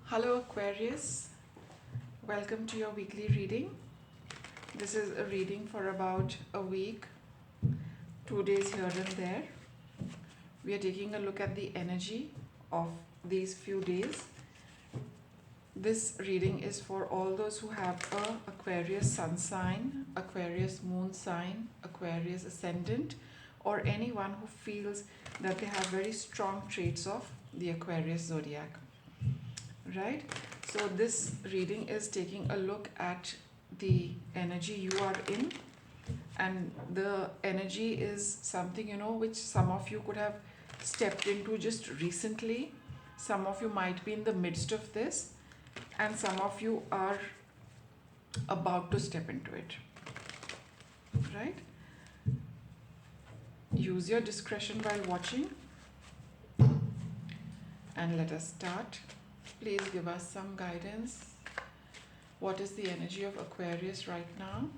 Hello Aquarius, welcome to your weekly reading. This is a reading for about a week, 2 days here and there. We are taking a look at the energy of these few days. This reading is for all those who have a Aquarius sun sign, Aquarius moon sign, Aquarius ascendant, or anyone who feels that they have very strong traits of the Aquarius zodiac. Right? So this reading is taking a look at the energy you are in, and the energy is something which some of you could have stepped into just recently. Some of you might be in the midst of this, and some of you are about to step into it. Right? Use your discretion while watching, and let us start. Please give us some guidance. What is the energy of Aquarius right now?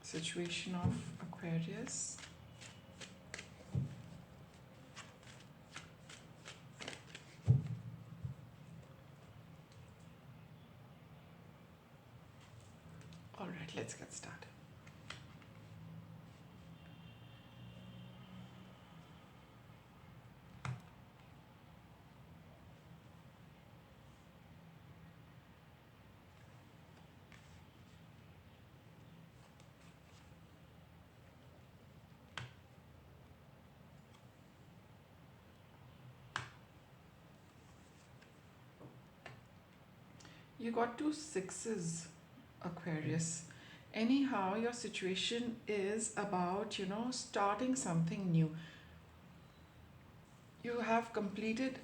Situation of Aquarius. All right, let's get started. You got two sixes, Aquarius. Anyhow, your situation is about, starting something new. You have completed,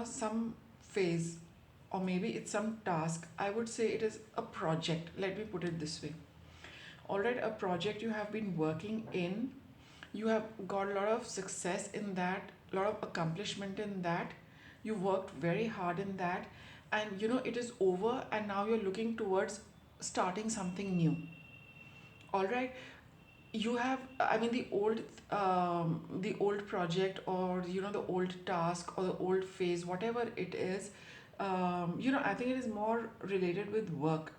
some phase, or maybe it's some task. I would say it is a project. Let me put it this way. All right, a project you have been working in. You have got a lot of success in that, a lot of accomplishment in that. You worked very hard in that, and it is over, and now you're looking towards starting something new. All right, you have, I mean, the old project, or the old task, or the old phase, whatever it is. I think it is more related with work,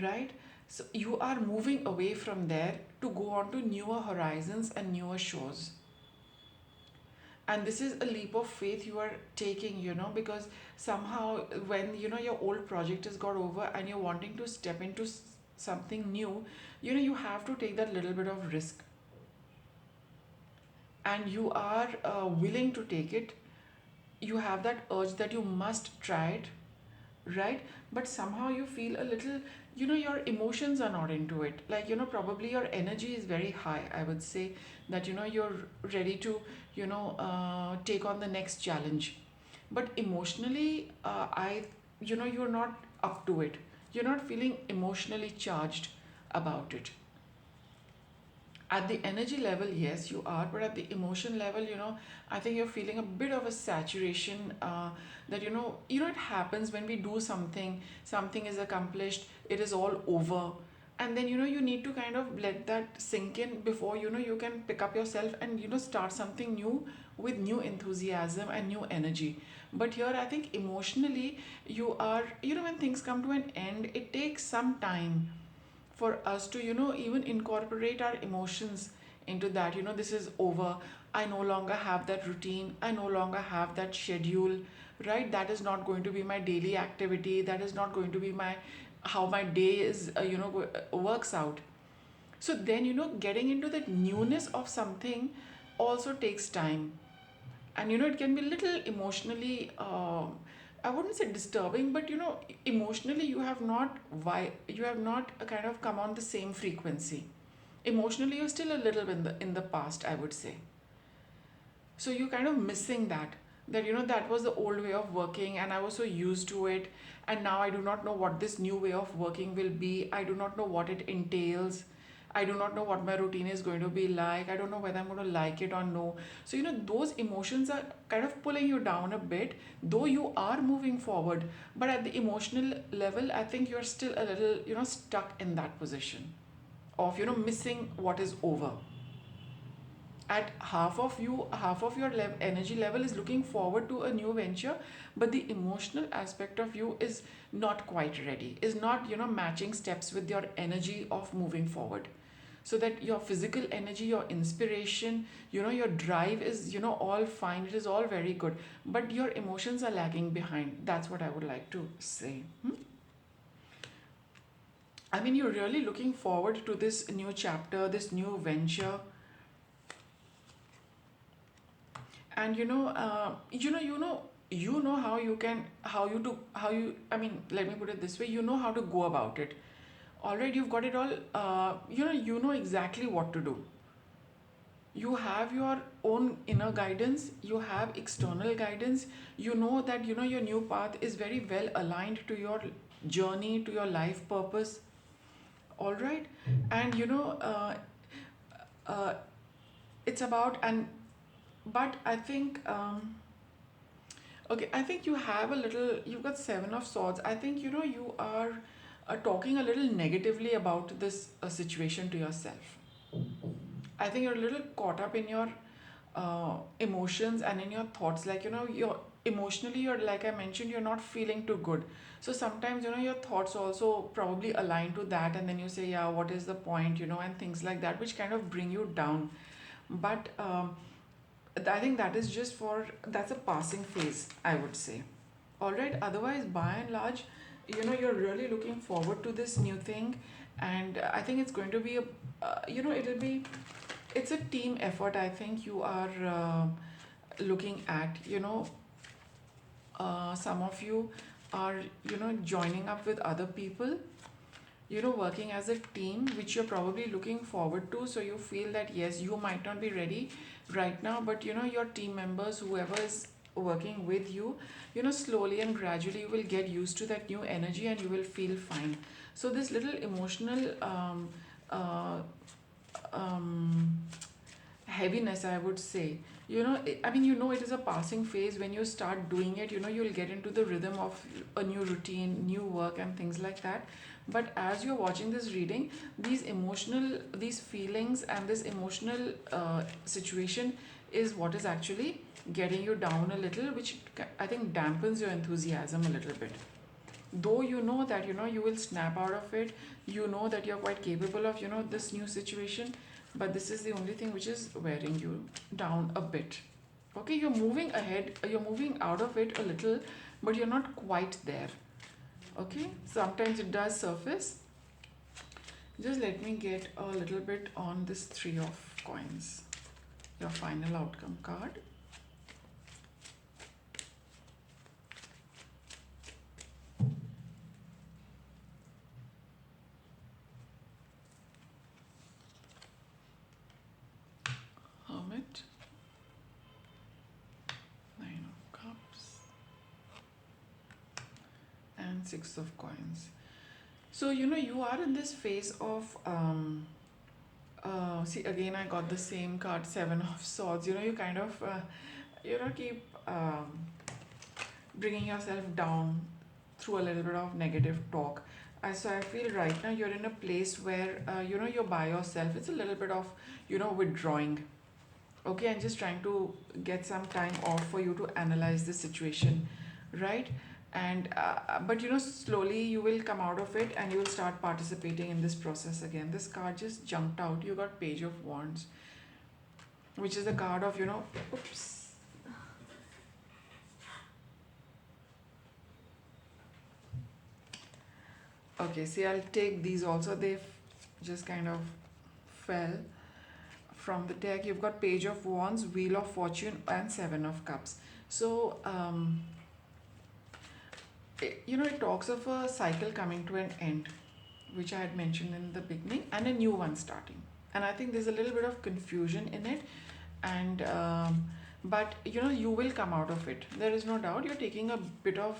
right? So you are moving away from there to go on to newer horizons and newer shores. And this is a leap of faith you are taking, because somehow when your old project has got over and you're wanting to step into something new, you have to take that little bit of risk, and you are willing to take it. You have that urge that you must try it, right? But somehow you feel a little, your emotions are not into it. Like, probably your energy is very high. I would say that you're ready to take on the next challenge, but emotionally, you're not up to it. You're not feeling emotionally charged about it. At the energy level, yes, you are, but at the emotion level, I think you're feeling a bit of a saturation. That it happens when we do something. Something is accomplished, it is all over, and then you need to kind of let that sink in before you can pick up yourself and start something new with new enthusiasm and new energy. But here, I think emotionally, you are, when things come to an end, it takes some time for us to even incorporate our emotions into that. This is over. I no longer have that routine, I no longer have that schedule, right? That is not going to be my daily activity. That is not going to be my how my day is works out. So then getting into that newness of something also takes time, and it can be little emotionally, I wouldn't say disturbing, but emotionally you have not kind of come on the same frequency. Emotionally, you're still a little bit in the past, I would say. So you're kind of missing that that was the old way of working, and I was so used to it, and now I do not know what this new way of working will be. I do not know what it entails. I do not know what my routine is going to be like. I don't know whether I'm going to like it or no. So those emotions are kind of pulling you down a bit, though you are moving forward. But at the emotional level, I think you're still a little stuck in that position of missing what is over. at half of your energy level is looking forward to a new venture, but the emotional aspect of you is not quite ready, is not, matching steps with your energy of moving forward. So that your physical energy, your inspiration, your drive is, all fine, it is all very good, but your emotions are lagging behind. That's what I would like to say. I mean, you're really looking forward to this new chapter, this new venture, and how you can, how you, I mean, let me put it this way, you know how to go about it. All right, you've got it all. You know exactly what to do. You have your own inner guidance, you have external guidance. You know that, your new path is very well aligned to your journey, to your life purpose. All right. And uh, it's about, and but I think, okay, I think you have a little, you've got Seven of Swords. I think, you are talking a little negatively about this situation to yourself. I think you're a little caught up in your emotions and in your thoughts. Like, you're emotionally, you're, like I mentioned, you're not feeling too good. So sometimes, your thoughts also probably align to that, and then you say, yeah, what is the point, and things like that, which kind of bring you down. But I think that is just for, that's a passing phase, I would say. All right. Otherwise, by and large, you're really looking forward to this new thing, and I think it's going to be a, it'll be, it's a team effort. I think you are looking at, some of you are, joining up with other people, working as a team, which you're probably looking forward to. So you feel that yes, you might not be ready right now, but your team members, whoever is working with you, slowly and gradually you will get used to that new energy and you will feel fine. So this little emotional uh, um, heaviness, I would say, I mean, it is a passing phase. When you start doing it, you'll get into the rhythm of a new routine, new work, and things like that. But as you're watching this reading, these feelings and this emotional situation is what is actually getting you down a little, which I think dampens your enthusiasm a little bit. Though you know that, you will snap out of it, you know that you're quite capable of, this new situation, but this is the only thing which is wearing you down a bit. Okay, you're moving ahead, you're moving out of it a little, but you're not quite there. Okay, sometimes it does surface. Just let me get a little bit on this Three of Coins, your final outcome card. Hermit, Nine of Cups, and Six of Coins. So, you are in this phase of, see, again, I got the same card, Seven of Swords. You kind of, keep bringing yourself down through a little bit of negative talk. So I feel right now you're in a place where, you're by yourself. It's a little bit of, withdrawing. Okay, and just trying to get some time off for you to analyze the situation, right? And but slowly you will come out of it and you will start participating in this process again. This card just jumped out. You got Page of Wands, which is the card of, oops. Okay, see, I'll take these also. They just kind of fell from the deck. You've got Page of Wands, Wheel of Fortune, and Seven of Cups. So it talks of a cycle coming to an end, which I had mentioned in the beginning, and a new one starting. And I think there's a little bit of confusion in it, and but you will come out of it. There is no doubt. You're taking a bit of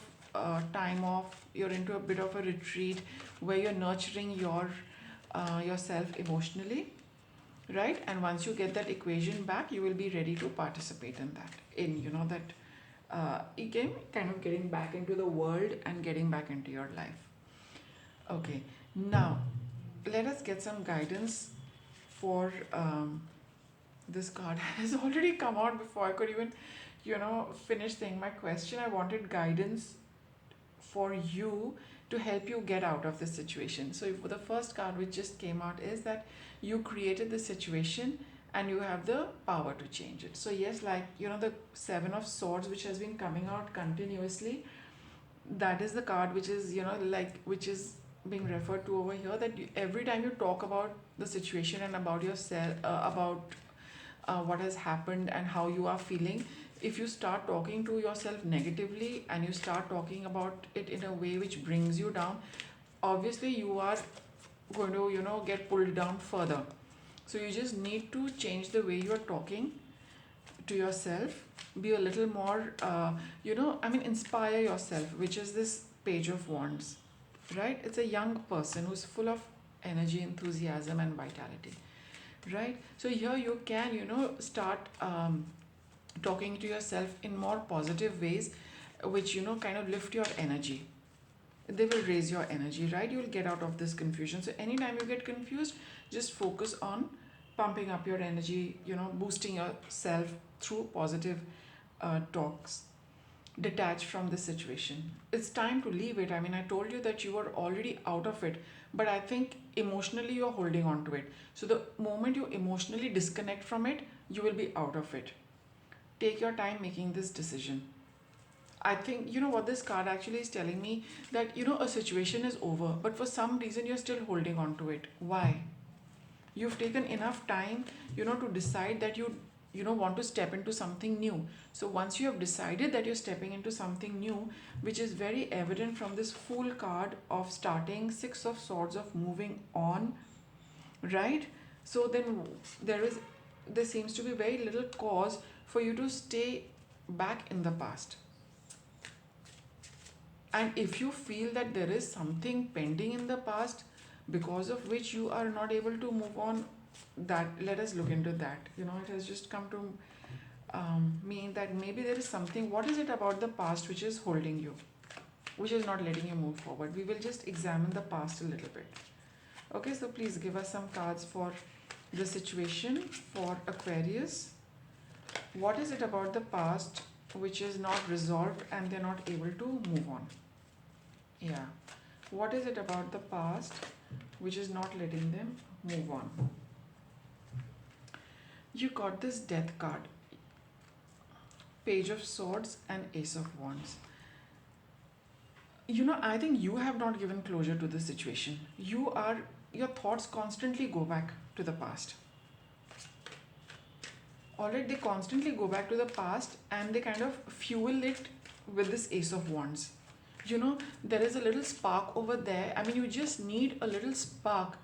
time off. You're into a bit of a retreat where you're nurturing yourself emotionally, right? And once you get that equation back, you will be ready to participate in that. That again, kind of getting back into the world and getting back into your life. Okay, now let us get some guidance for This card has already come out before I could even, finish saying my question. I wanted guidance for you to help you get out of this situation. So, if the first card which just came out is that you created the situation and you have the power to change it. So, yes, like the Seven of Swords, which has been coming out continuously, that is the card which is, which is being referred to over here. That every time you talk about the situation and about yourself, about what has happened and how you are feeling, if you start talking to yourself negatively and you start talking about it in a way which brings you down, obviously you are going to get pulled down further. So you just need to change the way you are talking to yourself. Be a little more inspire yourself, which is this Page of Wands, right? It's a young person who's full of energy, enthusiasm and vitality, right? So here you can start talking to yourself in more positive ways, which kind of lift your energy. They will raise your energy, right? You'll get out of this confusion. So anytime you get confused, just focus on pumping up your energy, boosting yourself through positive talks. Detach from the situation. It's time to leave it. I mean, I told you that you were already out of it, but I think emotionally you're holding on to it. So the moment you emotionally disconnect from it, you will be out of it. Take your time making this decision. I think, what this card actually is telling me, that, a situation is over, but for some reason you're still holding on to it. Why? You've taken enough time, to decide that you want to step into something new. So once you have decided that you're stepping into something new, which is very evident from this Fool card of starting, Six of Swords of moving on, right? So then there seems to be very little cause for you to stay back in the past. And if you feel that there is something pending in the past because of which you are not able to move on, that let us look into that. It has just come to me that maybe there is something. What is it about the past which is holding you, which is not letting you move forward? We will just examine the past a little bit. Okay, so please give us some cards for the situation for Aquarius. What is it about the past which is not resolved and they're not able to move on? Yeah. What is it about the past which is not letting them move on? You got this Death card, Page of Swords and Ace of Wands. I think you have not given closure to the situation. Your thoughts constantly go back to the past. Alright, they constantly go back to the past and they kind of fuel it with this Ace of Wands. There is a little spark over there. I mean, you just need a little spark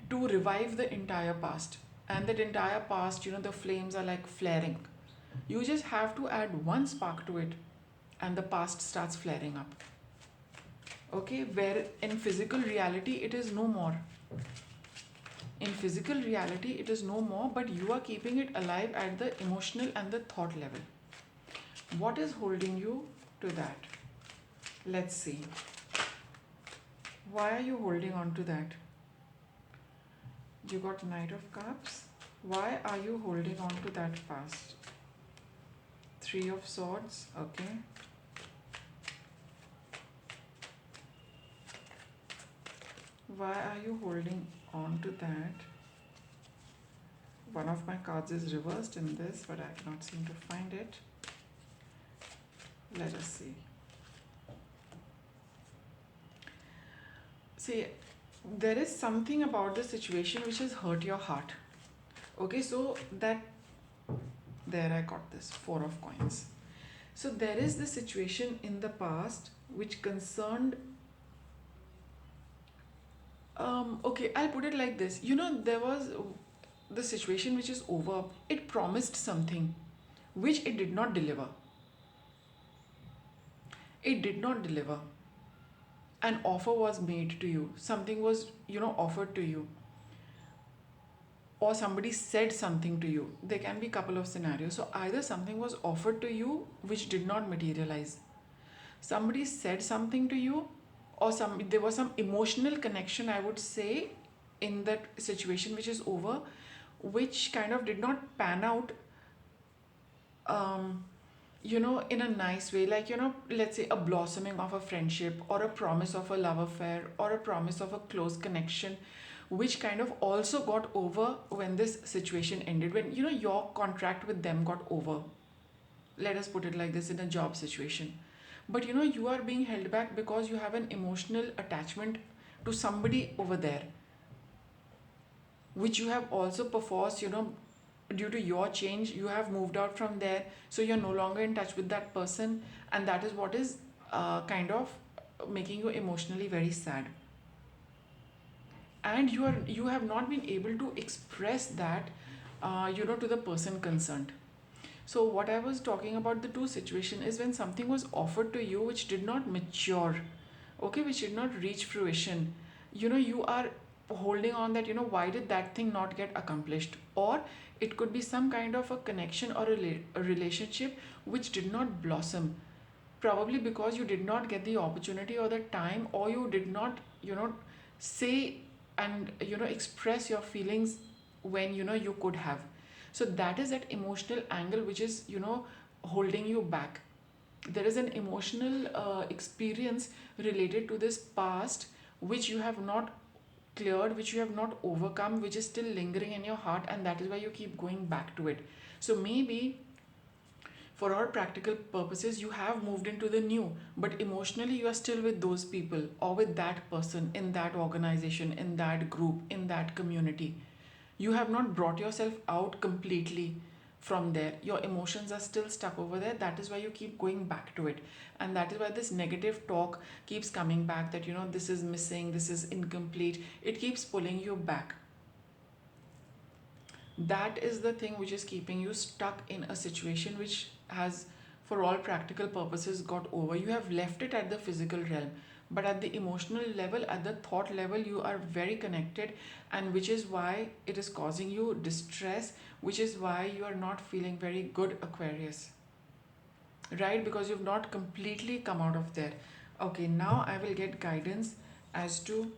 to revive the entire past. And that entire past, the flames are like flaring. You just have to add one spark to it and the past starts flaring up. Okay, where in physical reality it is no more. In physical reality it is no more, but you are keeping it alive at the emotional and the thought level. What is holding you to that? Let's see. Why are you holding on to that? You got Knight of Cups. Why are you holding on to that past? Three of Swords. Okay. Why are you holding on to that? One of my cards is reversed in this, but I cannot seem to find it. Let us see. See, there is something about the situation which has hurt your heart. Okay, so there I got this, Four of Coins. So there is the situation in the past which concerned, okay, I'll put it like this. There was the situation which is over. It promised something which it did not deliver. It did not deliver. An offer was made to you. Something was, offered to you. Or somebody said something to you. There can be a couple of scenarios. So either something was offered to you which did not materialize. Somebody said something to you, or there was some emotional connection, I would say, in that situation which is over, which kind of did not pan out, um, in a nice way. Like, let's say a blossoming of a friendship, or a promise of a love affair, or a promise of a close connection, which kind of also got over when this situation ended, when, your contract with them got over. Let us put it like this, in a job situation. But, you are being held back because you have an emotional attachment to somebody over there, which you have also perforce, due to your change, you have moved out from there, so you're no longer in touch with that person, and that is what is kind of making you emotionally very sad, and you have not been able to express that, to the person concerned. So what I was talking about, the two situation, is when something was offered to you which did not mature, okay, which did not reach fruition. You are holding on that, why did that thing not get accomplished? Or it could be some kind of a connection or a relationship which did not blossom, probably because you did not get the opportunity or the time, or you did not, say and, express your feelings when, you could have. So that is that emotional angle which is, holding you back. There is an emotional experience related to this past which you have not cleared, which you have not overcome, which is still lingering in your heart, and that is why you keep going back to it. So maybe for all practical purposes, you have moved into the new, but emotionally you are still with those people, or with that person, in that organization, in that group, in that community. You have not brought yourself out completely from there. Your emotions are still stuck over there. That is why you keep going back to it. And that is why this negative talk keeps coming back, that, this is missing, this is incomplete. It keeps pulling you back. That is the thing which is keeping you stuck in a situation which has, for all practical purposes, got over. You have left it at the physical realm, but at the emotional level, at the thought level, you are very connected, and which is why it is causing you distress, which is why you are not feeling very good, Aquarius, right? Because you've not completely come out of there. Okay, now I will get guidance as to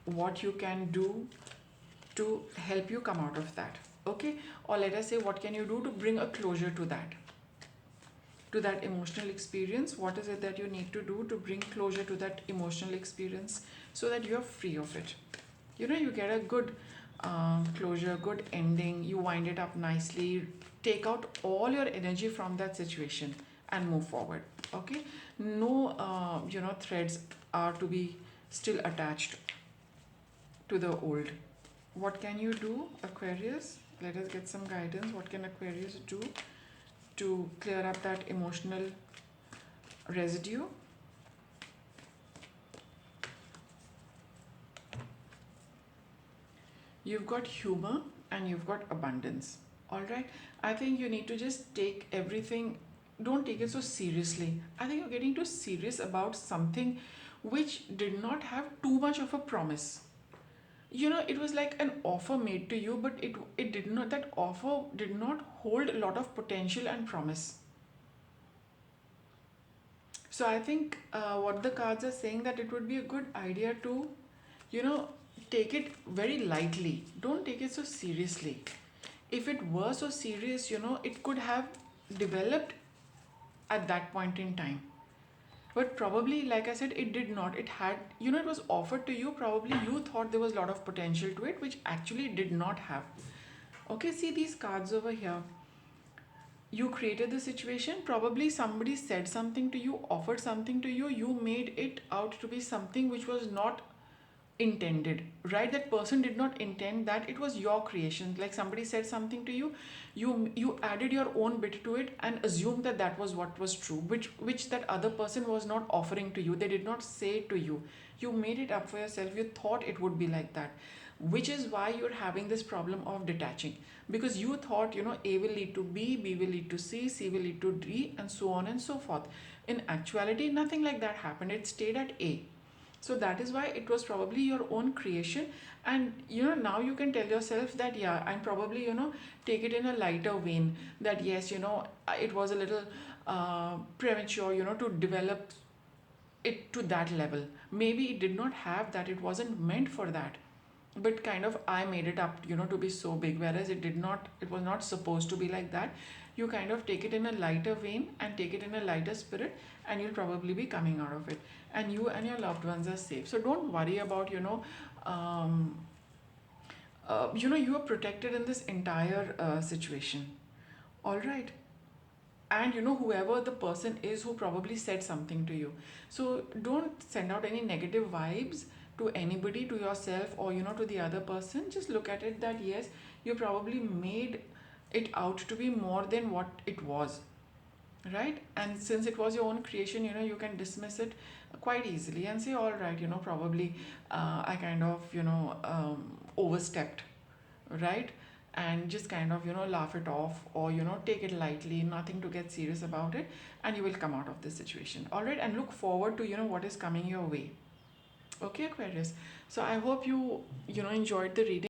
what you can do to help you come out of that. Okay, or let us say, what can you do to bring a closure to that emotional experience? What is it that you need to do to bring closure to that emotional experience, so that you're free of it? You get a good closure, good ending, you wind it up nicely, take out all your energy from that situation and move forward. Okay, no threads are to be still attached to the old. What can you do, Aquarius? Let us get some guidance. What can Aquarius do to clear up that emotional residue? You've got humor and you've got abundance. All right. I think you need to just take everything, don't take it so seriously. I think you're getting too serious about something which did not have too much of a promise. It was like an offer made to you, but it did not, that offer did not hold a lot of potential and promise. So I think what the cards are saying, that it would be a good idea to, you know take it very lightly. Don't take it so seriously. If it were so serious, it could have developed at that point in time. But probably, like I said, it did not. It had, it was offered to you. Probably you thought there was a lot of potential to it, which actually did not have. Okay, see these cards over here. You created the situation. Probably somebody said something to you, offered something to you. You made it out to be something which was not intended, right? That person did not intend that. It was your creation. Like somebody said something to you, you added your own bit to it and assumed that that was what was true, which that other person was not offering to you. They did not say to you. You made it up for yourself. You thought it would be like that, which is why you're having this problem of detaching, because you thought, A will lead to B will lead to C will lead to D, and so on and so forth. In actuality, nothing like that happened. It stayed at A. So that is why it was probably your own creation. And now you can tell yourself that, yeah, and probably take it in a lighter vein, that yes, it was a little premature, to develop it to that level. Maybe it did not have that, it wasn't meant for that. but kind of I made it up, to be so big, whereas it was not supposed to be like that. You kind of take it in a lighter vein and take it in a lighter spirit, and you'll probably be coming out of it, and you and your loved ones are safe. So don't worry about, um, you are protected in this entire situation. All right. And whoever the person is who probably said something to you, so don't send out any negative vibes to anybody, to yourself, or to the other person. Just look at it that yes, you probably made it out to be more than what it was, right? And since it was your own creation, you can dismiss it quite easily and say, all right, probably I kind of overstepped, right? And just kind of laugh it off, or take it lightly, nothing to get serious about it, and you will come out of this situation. All right, and look forward to what is coming your way. Okay, Aquarius. So I hope you enjoyed the reading.